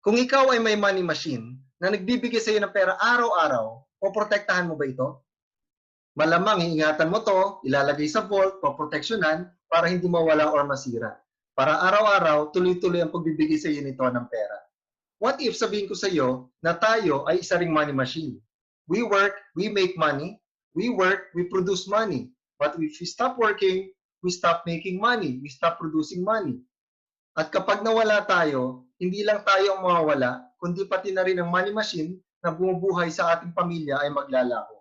Kung ikaw ay may money machine na nagbibigay sa iyo ng pera araw-araw, poprotektahan mo ba ito? Malamang iingatan mo to, ilalagay sa vault, poproteksyonan para hindi mawala or masira. Para araw-araw, tuloy-tuloy ang pagbibigay sa iyo nito ng pera. What if sabihin ko sa iyo na tayo ay isa ring money machine? We work, we make money. We work, we produce money. But if we stop working, we stop making money. We stop producing money. At kapag nawala tayo, hindi lang tayo ang mawawala, kundi pati na rin ang money machine na bumubuhay sa ating pamilya ay maglalaho.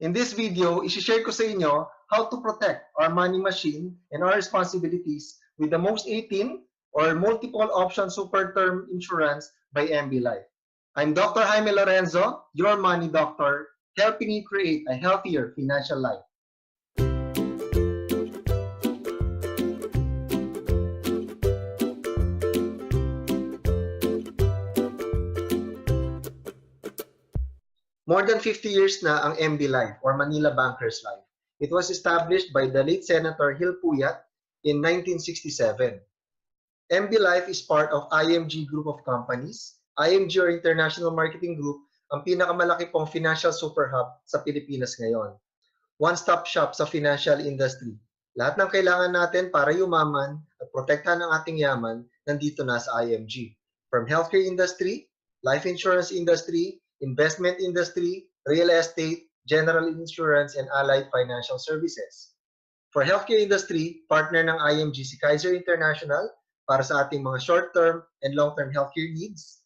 In this video, isi-share ko sa inyo how to protect our money machine and our responsibilities with the most 18 or multiple option super term insurance by MB Life. I'm Dr. Jaime Lorenzo, your money doctor, helping you create a healthier financial life. More than 50 years na ang MB Life or Manila Bankers Life. It was established by the late Senator Gil Puyat in 1967. MB Life is part of IMG Group of Companies. IMG or International Marketing Group ang pinakamalaki pong financial super hub sa Pilipinas ngayon. One-stop shop sa financial industry. Lahat ng kailangan natin para yumaman at protektahan ang ating yaman nandito na sa IMG. From healthcare industry, life insurance industry, investment industry, real estate, general insurance, and allied financial services. For healthcare industry, partner ng IMG si Kaiser International para sa ating mga short-term and long-term healthcare needs.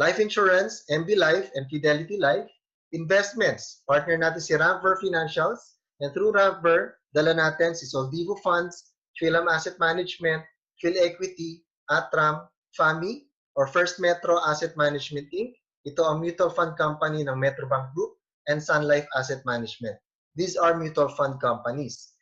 Life insurance, MB Life and Fidelity Life. Investments, partner natin si Ramver Financials, and through Ramver, dala natin si Soldivo Funds, Philam Asset Management, Phil Equity, Atram, FAMI, or First Metro Asset Management Inc. Ito ang mutual fund company ng Metrobank Group and Sun Life Asset Management. These are mutual fund companies.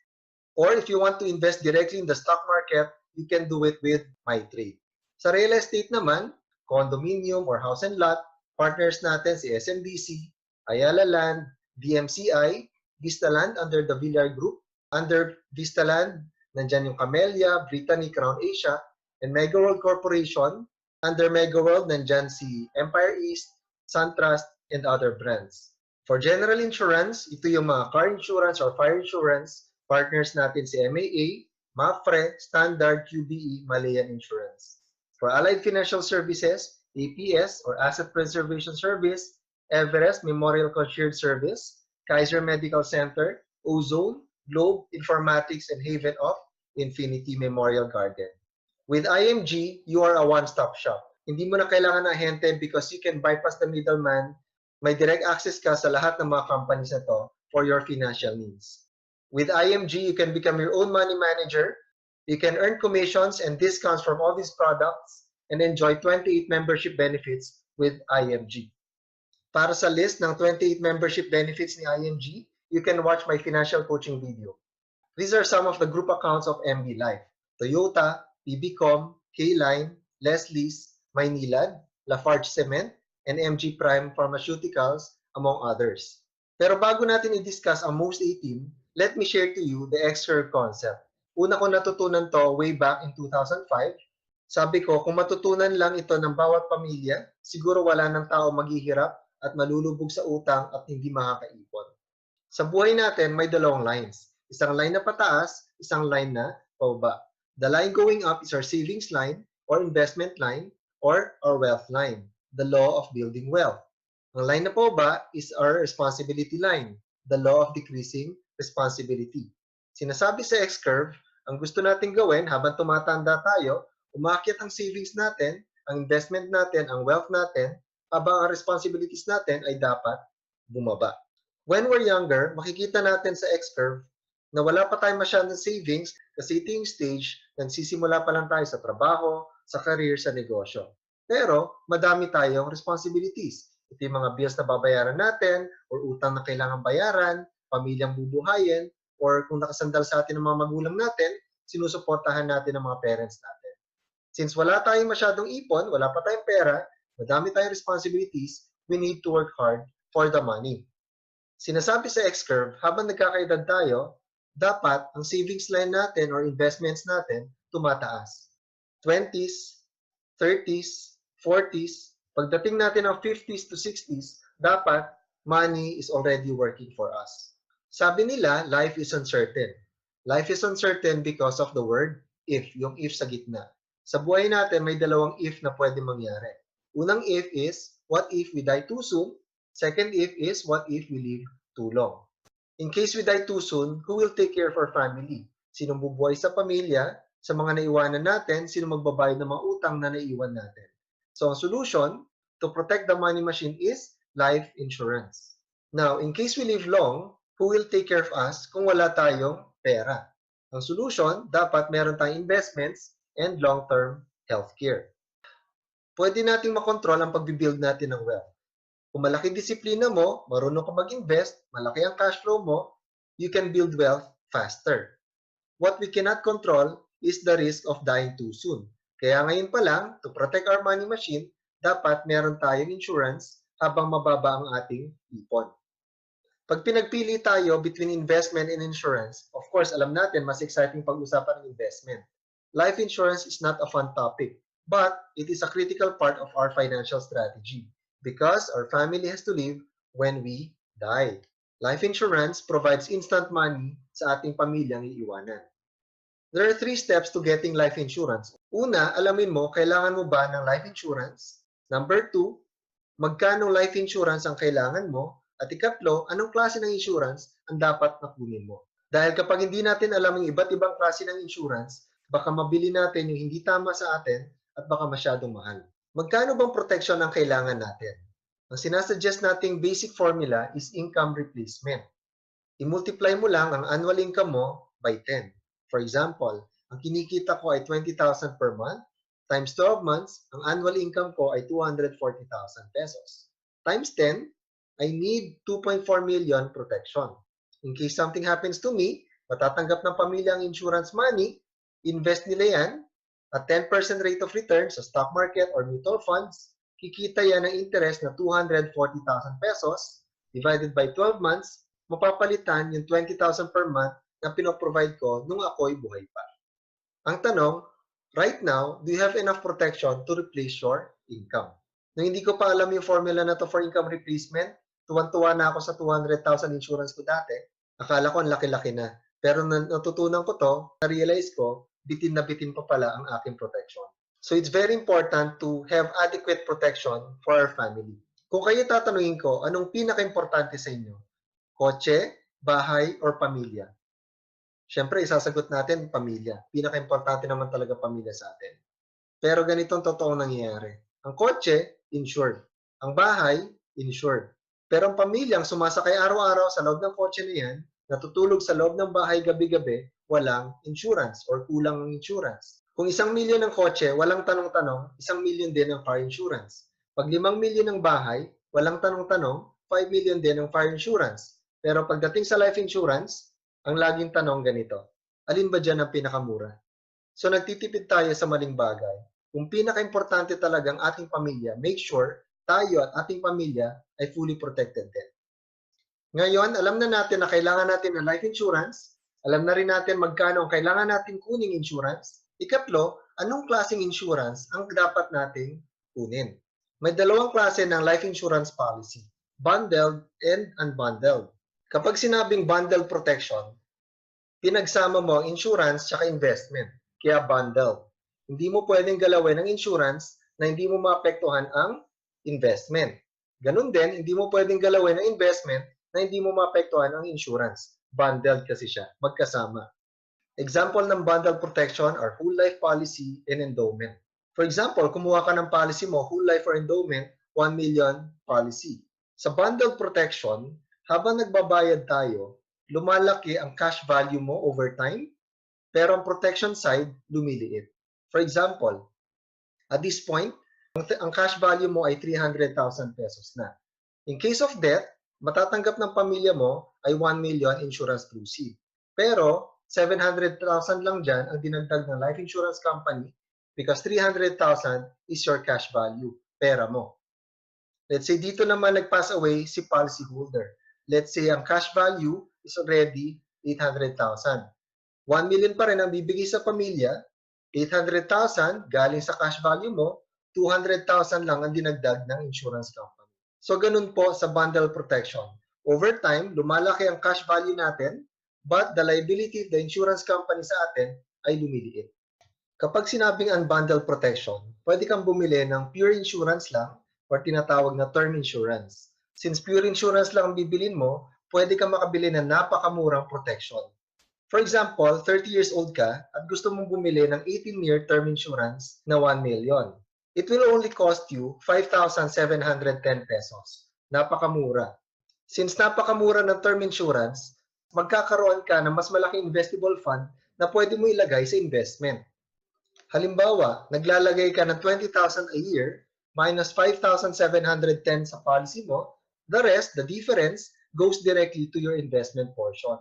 Or if you want to invest directly in the stock market, you can do it with MyTrade. Sa real estate naman, condominium or house and lot, partners natin si SMBC, Ayala Land, DMCI, Vistaland under the Villar Group. Under Vistaland, nandyan yung Camellia, Brittany, Crown Asia, and Mega World Corporation. Under Mega World, nandyan si Empire East, SunTrust, and other brands. For general insurance, ito yung mga car insurance or fire insurance, partners natin si MAA, MAPFRE, Standard, QBE, Malayan Insurance. For allied financial services, APS or Asset Preservation Service, Everest Memorial Concierge Service, Kaiser Medical Center, Ozone, Globe, Informatics, and Haven of Infinity Memorial Garden. With IMG, you are a one-stop shop. Hindi mo na kailangan ng ahente because you can bypass the middleman. May direct access ka sa lahat ng mga companies na to for your financial needs. With IMG, you can become your own money manager. You can earn commissions and discounts from all these products and enjoy 28 membership benefits with IMG. Para sa list ng 28 membership benefits ni IMG, you can watch my financial coaching video. These are some of the group accounts of MB Life. Toyota, PBCom, K-Line, Leslie's, Maynilad, Lafarge Cement, and MG Prime Pharmaceuticals, among others. Pero bago natin i-discuss ang most 18, let me share to you the X-curve concept. Una ko natutunan to way back in 2005. Sabi ko, kung matutunan lang ito ng bawat pamilya, siguro wala ng tao maghihirap at malulubog sa utang at hindi makakaipon. Sa buhay natin, may dalawang lines. Isang line na pataas, isang line na pababa. The line going up is our savings line or investment line or our wealth line, the law of building wealth. Ang line na pababa is our responsibility line, the law of decreasing responsibility. Sinasabi sa X-curve, ang gusto natin gawin habang tumatanda tayo, umakyat ang savings natin, ang investment natin, ang wealth natin, habang ang responsibilities natin ay dapat bumaba. When we're younger, makikita natin sa X-curve na wala pa tayong masyadong savings kasi ito yung stage na nagsisimula pa lang tayo sa trabaho, sa career, sa negosyo. Pero madami tayong responsibilities. Ito yung mga bills na babayaran natin or utang na kailangan bayaran, pamilyang bubuhayin, or kung nakasandal sa atin ng mga magulang natin, sinusuportahan natin ang mga parents natin. Since wala tayong masyadong ipon, wala pa tayong pera, madami tayong responsibilities, we need to work hard for the money. Sinasabi sa X-curve, habang nagkakaedad tayo, dapat ang savings line natin or investments natin tumataas. 20s, 30s, 40s, pagdating natin ng 50s to 60s, dapat money is already working for us. Sabi nila, life is uncertain. Life is uncertain because of the word if, yung if sa gitna. Sa buhay natin, may dalawang if na pwede mangyari. Unang if is, what if we die too soon? Second if is, what if we live too long? In case we die too soon, who will take care of our family? Sinong bubuhay sa pamilya? Sa mga naiwanan natin, sino magbabayad ng mga utang na naiwan natin? So, ang solution to protect the money machine is life insurance. Now, in case we live long, who will take care of us kung wala tayong pera? Ang solution, dapat meron tayong investments and long-term healthcare. Pwede nating makontrol ang pagbibuild natin ng wealth. Kung malaki disiplina mo, marunong ka mag-invest, malaki ang cash flow mo, you can build wealth faster. What we cannot control is the risk of dying too soon. Kaya ngayon pa lang, to protect our money machine, dapat meron tayong insurance habang mababa ang ating ipon. Pag pinagpili tayo between investment and insurance, of course, alam natin, mas exciting pag-usapan ng investment. Life insurance is not a fun topic, but it is a critical part of our financial strategy because our family has to live when we die. Life insurance provides instant money sa ating pamilyang iiwanan. There are 3 steps to getting life insurance. Una, alamin mo, kailangan mo ba ng life insurance? Number 2, magkano life insurance ang kailangan mo? At ikatlo, anong klase ng insurance ang dapat na kunin mo? Dahil kapag hindi natin alam ang iba't ibang klase ng insurance, baka mabili natin yung hindi tama sa atin at baka masyadong mahal. Magkano bang protection ang kailangan natin? Ang sinasuggest nating basic formula is income replacement. I-multiply mo lang ang annual income mo by 10. For example, ang kinikita ko ay 20,000 per month, times 12 months, ang annual income ko ay 240,000 pesos. Times 10, I need 2.4 million protection. In case something happens to me, matatanggap ng pamilya ang insurance money, invest nila yan, at 10% rate of return sa stock market or mutual funds, kikita yan ng interest na 240,000 pesos divided by 12 months, mapapalitan yung 20,000 per month na pinoprovide ko nung ako'y buhay pa. Ang tanong, right now, do you have enough protection to replace your income? Nung hindi ko pa alam yung formula na to for income replacement, tuwan-tuwa na ako sa 200,000 insurance ko dati. Akala ko ang laki-laki na. Pero natutunan ko to, na-realize ko, bitin na bitin pa pala ang aking protection. So it's very important to have adequate protection for our family. Kung kayo tatanungin ko, anong pinaka-importante sa inyo? Kotse, bahay, or pamilya? Siyempre, isasagot natin pamilya. Pinaka-importante naman talaga pamilya sa atin. Pero ganitong totoong nangyayari. Ang kotse, insured. Ang bahay, insured. Pero ang pamilyang sumasakay araw-araw sa loob ng kotse na yan, natutulog sa loob ng bahay gabi-gabi, walang insurance or kulang ng insurance. Kung 1 milyon ng kotse, walang tanong-tanong, 1 milyon din ang fire insurance. Pag 5 milyon ng bahay, walang tanong-tanong, 5 million din ang fire insurance. Pero pagdating sa life insurance, ang laging tanong ganito, alin ba dyan ang pinakamura? So nagtitipid tayo sa maling bagay. Kung pinaka-importante talagang ating pamilya, make sure tayo at ating pamilya ay fully protected din. Ngayon, alam na natin na kailangan natin ng life insurance. Alam na rin natin magkano ang kailangan natin kuning insurance. Ikatlo, anong klaseng insurance ang dapat nating kunin? May 2 klase ng life insurance policy, bundled and unbundled. Kapag sinabing bundled protection, pinagsama mo ang insurance at investment, kaya bundled. Hindi mo pwedeng galawin ang insurance na hindi mo maapektuhan ang investment. Ganun din, hindi mo pwedeng galawin ang investment na hindi mo maapektuhan ang insurance. Bundled kasi siya, magkasama. Example ng bundled protection are whole life policy and endowment. For example, kumuha ka ng policy mo, whole life or endowment, 1 million policy. Sa bundled protection, habang nagbabayad tayo, lumalaki ang cash value mo over time, pero ang protection side, lumiliit. For example, at this point, ang cash value mo ay 300,000 pesos na. In case of death, matatanggap ng pamilya mo ay 1 million insurance proceeds. Pero 700,000 lang dyan ang dinagdag ng life insurance company because 300,000 is your cash value, pera mo. Let's say dito naman nag-pass away si policy holder. Let's say ang cash value is already 800,000. 1 million pa rin ang bibigay sa pamilya, 800,000 galing sa cash value mo, 200,000 lang ang dinagdag ng insurance company. So ganun po sa bundle protection. Over time, lumalaki ang cash value natin, but the liability of the insurance company sa atin ay lumiliit. Kapag sinabing unbundled protection, pwede kang bumili ng pure insurance lang or tinatawag na term insurance. Since pure insurance lang ang bibilin mo, pwede kang makabili ng napakamurang protection. For example, 30 years old ka at gusto mong bumili ng 18-year term insurance na 1 million. It will only cost you 5,710 pesos. Napakamura. Since napakamura ng term insurance, magkakaroon ka ng mas malaking investable fund na pwede mo ilagay sa investment. Halimbawa, naglalagay ka ng 20,000 a year minus 5,710 sa policy mo, the rest, the difference, goes directly to your investment portion.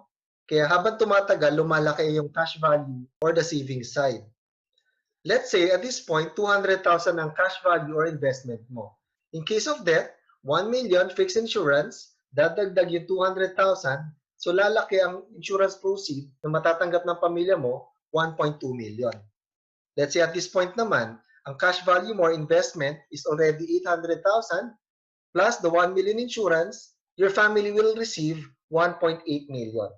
Kaya habang tumatagal, lumalaki yung cash value or the savings side. Let's say at this point, 200,000 ang cash value or investment mo. In case of death, 1 million fixed insurance, dadagdag yung 200,000, so lalaki ang insurance proceed na matatanggap ng pamilya mo, 1.2 million. Let's say at this point naman, ang cash value mo or investment is already 800,000 plus the 1 million insurance, your family will receive 1.8 million.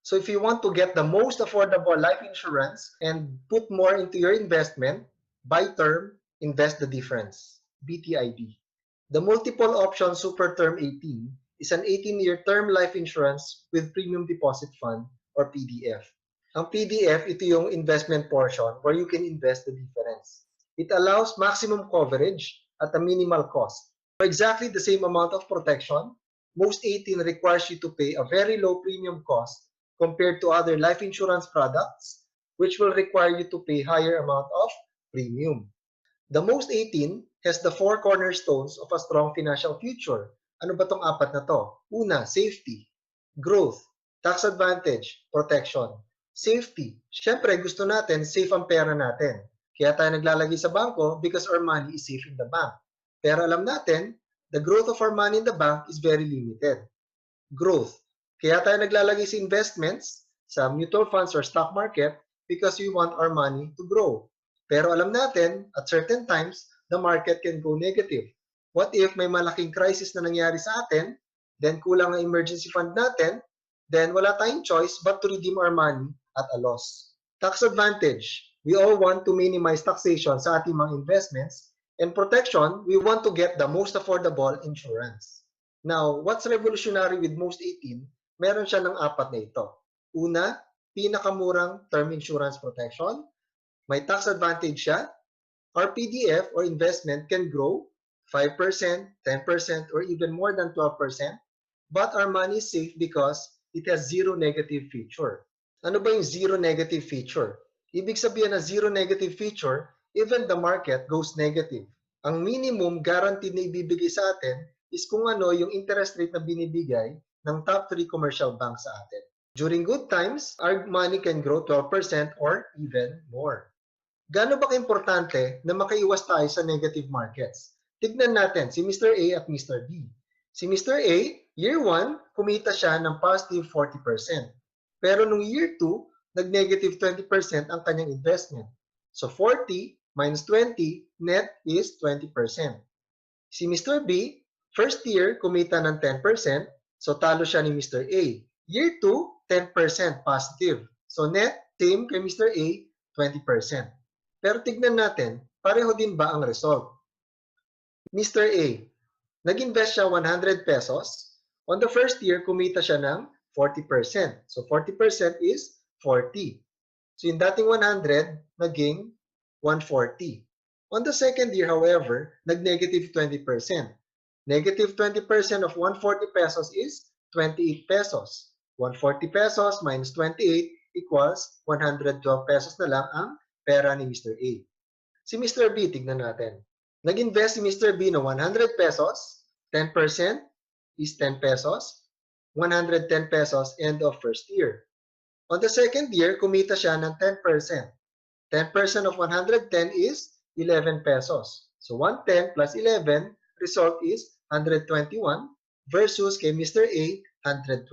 So if you want to get the most affordable life insurance and put more into your investment, buy term, invest the difference, BTIB. The multiple option super term 18 is an 18-year term life insurance with premium deposit fund or PDF. Ang PDF, ito yung investment portion where you can invest the difference. It allows maximum coverage at a minimal cost. For exactly the same amount of protection, most 18 requires you to pay a very low premium cost compared to other life insurance products, which will require you to pay higher amount of premium. The most 18 has the 4 cornerstones of a strong financial future. Ano ba tong apat na to? Una, safety, growth, tax advantage, protection. Safety. Siyempre, gusto natin safe ang pera natin. Kaya tayo naglalagay sa bangko because our money is safe in the bank. Pero alam natin, the growth of our money in the bank is very limited. Growth. Kaya tayo naglalagay sa investments, sa mutual funds or stock market because we want our money to grow. Pero alam natin, at certain times, the market can go negative. What if may malaking crisis na nangyari sa atin, then kulang ang emergency fund natin, then wala tayong choice but to redeem our money at a loss. Tax advantage. We all want to minimize taxation sa ating mga investments, and protection, we want to get the most affordable insurance. Now, what's revolutionary with most 18? Meron siya ng apat na ito. Una, pinakamurang term insurance protection. May tax advantage siya. Our PDF or investment can grow 5%, 10%, or even more than 12%. But our money is safe because it has zero negative feature. Ano ba yung zero negative feature? Ibig sabihin na zero negative feature, even the market goes negative. Ang minimum guarantee na ibibigay sa atin is kung ano yung interest rate na binibigay ng top 3 commercial banks sa atin. During good times, our money can grow 12% or even more. Gaano ba kaimportante na makaiwas tayo sa negative markets? Tignan natin si Mr. A at Mr. B. Si Mr. A, year 1, kumita siya ng positive 40%. Pero nung year 2, nag-negative 20% ang kanyang investment. So 40 minus 20, net is 20%. Si Mr. B, first year, kumita ng 10%, so talo siya ni Mr. A. Year 2, 10% positive. So net, same kay Mr. A, 20%. Pero tignan natin, pareho din ba ang result? Mr. A, nag-invest siya 100 pesos. On the first year, kumita siya ng 40%. So 40% is 40. So yung dating 100, naging 140. On the second year, however, nag-negative 20%. Negative 20% of 140 pesos is 28 pesos. 140 pesos minus 28 equals 112 pesos na lang ang pera ni Mr. A. Si Mr. B, tignan natin. Nag-invest si Mr. B ng 100 pesos, 10% is 10 pesos, 110 pesos end of first year. On the second year, kumita siya ng 10%. 10% of 110 is 11 pesos. So 110 plus 11, result is 121 versus kay Mr. A, 112.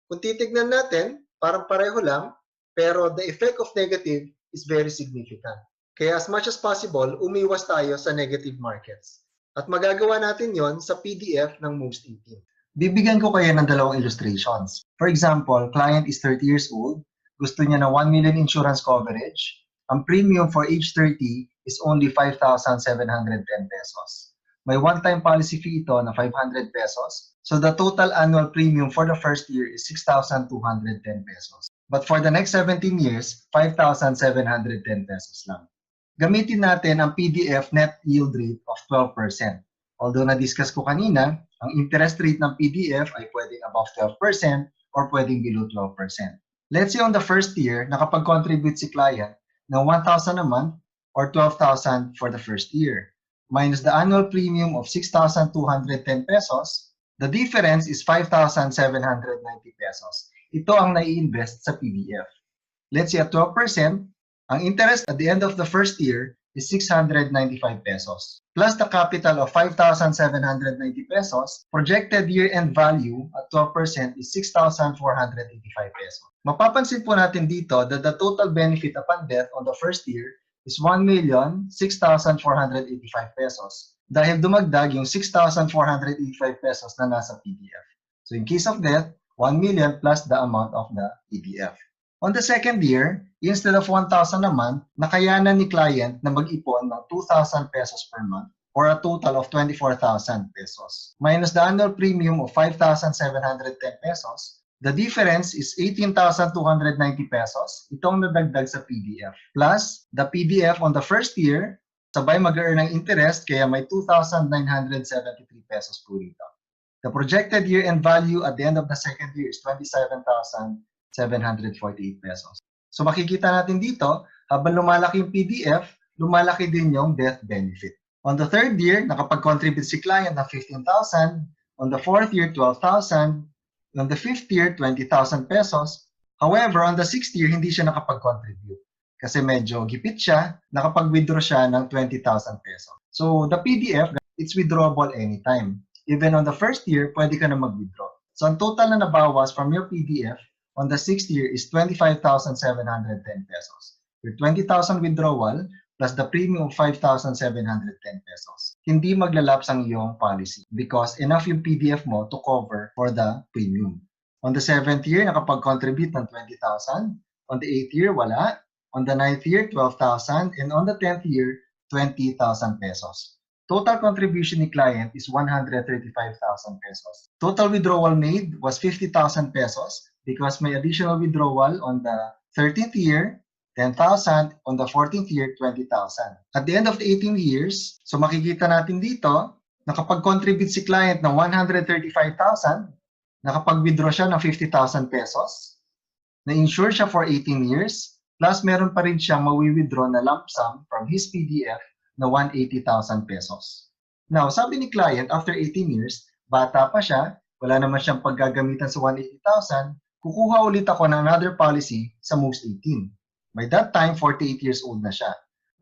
Kung titignan natin, parang pareho lang, pero the effect of negative is very significant. Kaya as much as possible, umiwas tayo sa negative markets. At magagawa natin yon sa PDF ng most 18. Bibigyan ko kayo ng dalawang illustrations. For example, client is 30 years old, gusto niya ng 1 million insurance coverage. Ang premium for age 30 is only 5,710 pesos. May one-time policy fee ito na 500 pesos. So the total annual premium for the first year is 6,210 pesos. But for the next 17 years, 5,710 pesos lang. Gamitin natin ang PDF net yield rate of 12%. Although na-discuss ko kanina, ang interest rate ng PDF ay pwedeng above 12% or pwedeng below 12%. Let's say on the first year, nakapag-contribute si client ng 1,000 a month or 12,000 for the first year. Minus the annual premium of 6,210 pesos, the difference is 5,790 pesos. Ito ang nai-invest sa PDF. Let's say at 12%, ang interest at the end of the first year is 695 pesos. Plus the capital of 5,790 pesos, projected year-end value at 12% is 6,485 pesos. Mapapansin po natin dito that the total benefit upon death on the first year is 1,006,485 pesos. Dahil dumagdag yung 6,485 pesos na nasa PDF. So in case of death, 1 million plus the amount of the PDF. On the second year, instead of 1,000 a month, nakayanan ni client na mag-ipon ng 2,000 pesos per month or a total of 24,000 pesos. Minus the annual premium of 5,710 pesos, the difference is 18,290 pesos. Itong nadagdag sa PDF. Plus, the PDF on the first year, sabay mag-earn ng interest kaya may 2,973 pesos po rito. The projected year-end value at the end of the second year is 27,748 pesos. So makikita natin dito, habang lumalaki yung PDF, lumalaki din yung death benefit. On the third year, nakapag-contribute si client ng 15,000. On the fourth year, 12,000. On the fifth year, 20,000 pesos. However, on the sixth year, hindi siya nakapag-contribute. Kasi medyo gipit siya, nakapag-withdraw siya ng 20,000 pesos. So the PDF, it's withdrawable anytime. Even on the first year, pwede ka na mag-withdraw. So ang total na nabawas from your PDF on the sixth year is 25,710 pesos. Your 20,000 withdrawal plus the premium of 5,710 pesos. Hindi maglalaps ang iyong policy because enough yung PDF mo to cover for the premium. On the seventh year, nakapag-contribute ng 20,000. On the eighth year, wala. On the ninth year, 12,000. And on the 10th year, 20,000 pesos. Total contribution ni client is 135,000 pesos. Total withdrawal made was 50,000 pesos because may additional withdrawal on the 13th year, 10,000, on the 14th year, 20,000. At the end of the 18 years, so makikita natin dito, nakapag-contribute si client ng 135,000, nakapag-withdraw siya ng 50,000 pesos, na-insure siya for 18 years, plus meron pa rin siyang mawi-withdraw na lump sum from his PDF na 180,000 pesos. Now, sabi ni client, after 18 years, bata pa siya, wala naman siyang paggagamitan sa 180,000, kukuha ulit ako ng another policy sa most 18. By that time, 48 years old na siya.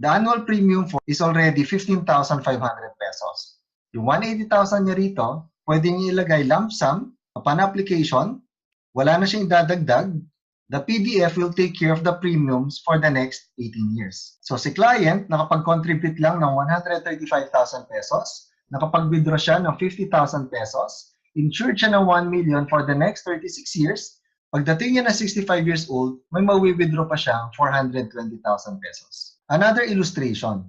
The annual premium is already 15,500 pesos. Yung 180,000 niya rito, pwede niya ilagay lump sum upon application, wala na siyang idadagdag, the PDF will take care of the premiums for the next 18 years. So si client, nakapag-contribute lang ng 135,000 pesos, nakapag-withdraw siya ng 50,000 pesos, insured siya ng 1 million for the next 36 years, pagdating niya na 65 years old, may mawi-withdraw pa siya 420,000 pesos. Another illustration.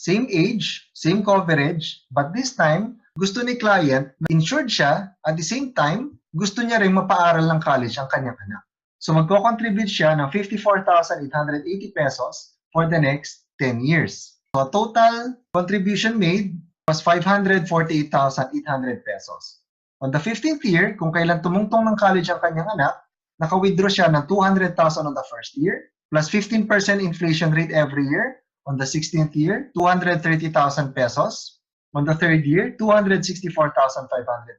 Same age, same coverage, but this time, gusto ni client, insured siya, at the same time, gusto niya rin mapaaral ng college ang kanyang anak. So magko-contribute siya ng 54,880 pesos for the next 10 years. So total contribution made was 548,800 pesos. On the 15th year, kung kailan tumungtong ng college ang kanyang anak, naka-withdraw siya ng 200,000 on the first year, plus 15% inflation rate every year. On the 16th year, 230,000 pesos. On the third year, 264,500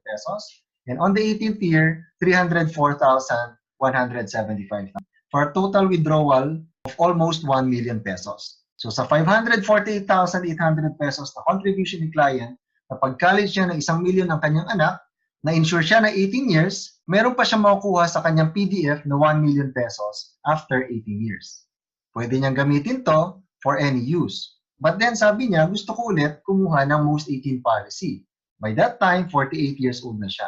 pesos. And on the 18th year, 304,175 for a total withdrawal of almost 1 million pesos. So sa 548,800 pesos na contribution ni client, na pag-college niya ng 1 million ang kanyang anak, na-insure siya na 18 years, meron pa siyang makukuha sa kanyang PDF na 1 million pesos after 18 years. Pwede niyang gamitin to for any use. But then sabi niya, gusto ko ulit kumuha ng most 18 policy. By that time, 48 years old na siya.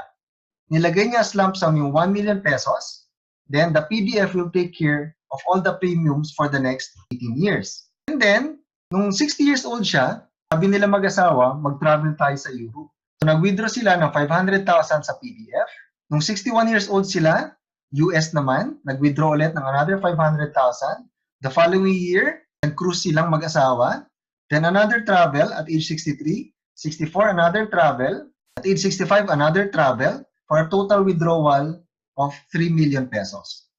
Nilagay niya as lump sum yung 1 million pesos. Then the PDF will take care of all the premiums for the next 18 years. And then, nung 60 years old siya, sabi nila mag-asawa, mag-travel tayo sa Europe. So nag-withdraw sila ng 500,000 sa PDF. Nung 61 years old sila, US naman, nag-withdraw ulit ng another 500,000. The following year, nag-cruise silang mag-asawa. Then another travel at age 63, 64 another travel, at age 65 another travel, for a total withdrawal of 3 million pesos.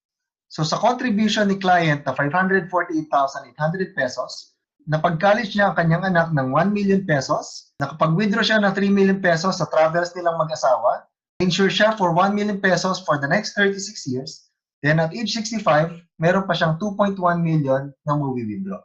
So sa contribution ni client na 548,800 pesos, napag-college niya ang kanyang anak ng 1 million pesos, nakapag-withdraw siya ng 3 million pesos sa travels nilang mag-asawa, insure siya for 1 million pesos for the next 36 years, then at age 65, meron pa siyang 2.1 million na mawi-withdraw.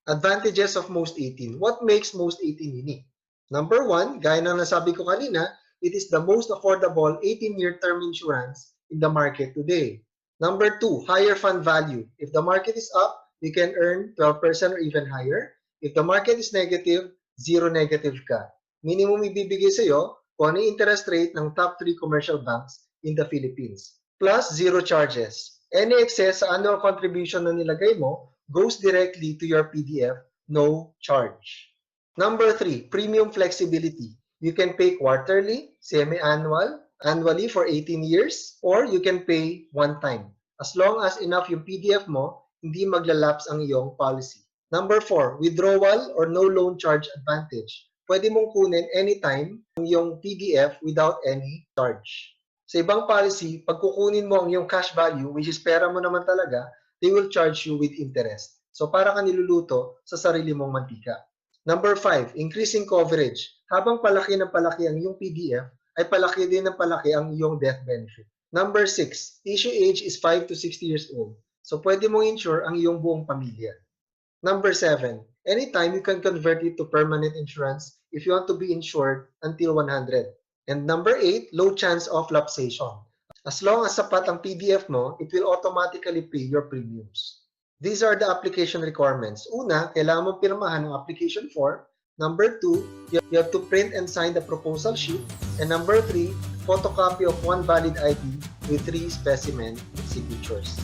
Advantages of Most 18. What makes Most 18 unique? Number 1, gaya na nasabi ko kanina, it is the most affordable 18-year term insurance in the market today. Number 2, higher fund value. If the market is up, you can earn 12% or even higher. If the market is negative, zero negative ka. Minimum ibibigay sa'yo kung ano yung interest rate ng top 3 commercial banks in the Philippines. Plus, zero charges. Any excess sa annual contribution na nilagay mo goes directly to your PDF, no charge. Number 3, premium flexibility. You can pay quarterly, semi-annual, annually for 18 years, or you can pay one time. As long as enough yung PDF mo, hindi maglalapse ang iyong policy. Number 4, withdrawal or no loan charge advantage. Pwede mong kunin anytime yung PDF without any charge. Sa ibang policy, pag kukunin mo ang iyong cash value, which is pera mo naman talaga, they will charge you with interest. So para ka niluluto sa sarili mong mantika. Number 5, increasing coverage. Habang palaki ng palaki ang iyong PDF, ay palaki din ng palaki ang iyong death benefit. Number 6, issue age is 5 to 60 years old. So pwede mong insure ang iyong buong pamilya. Number 7, anytime you can convert it to permanent insurance if you want to be insured until 100. And number 8, low chance of lapsation. As long as sapat ang PDF mo, it will automatically pay your premiums. These are the application requirements. Una, kailangan mong pirmahan ang application form. Number 2, you have to print and sign the proposal sheet. And number 3, photocopy of one valid ID with 3 specimen signatures.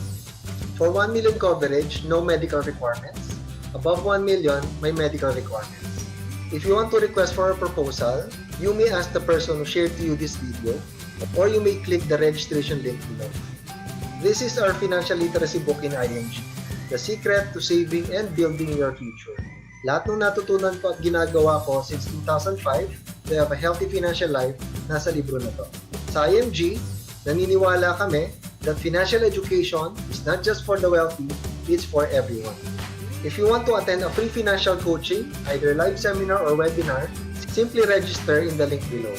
For 1 million coverage, no medical requirements. Above 1 million, may medical requirements. If you want to request for a proposal, you may ask the person who shared to you this video, or you may click the registration link below. This is our financial literacy book in IMG, The Secret to Saving and Building Your Future. Lahat ng natutunan ko at ginagawa ko since 2005 to have a healthy financial life, nasa libro na to. Sa IMG, naniniwala kami that financial education is not just for the wealthy, it's for everyone. If you want to attend a free financial coaching, either live seminar or webinar, simply register in the link below.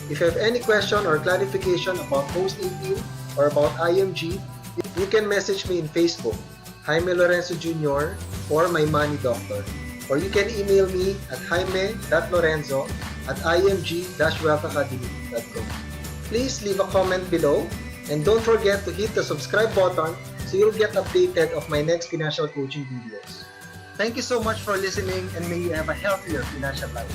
If you have any question or clarification about Post 18 or about IMG, you can message me in Facebook, Jaime Lorenzo Jr. or My Money Doctor. Or you can email me at jaime.lorenzo@img-wealthacademy.com. Please leave a comment below and don't forget to hit the subscribe button so you'll get updated of my next financial coaching videos. Thank you so much for listening and may you have a healthier financial life.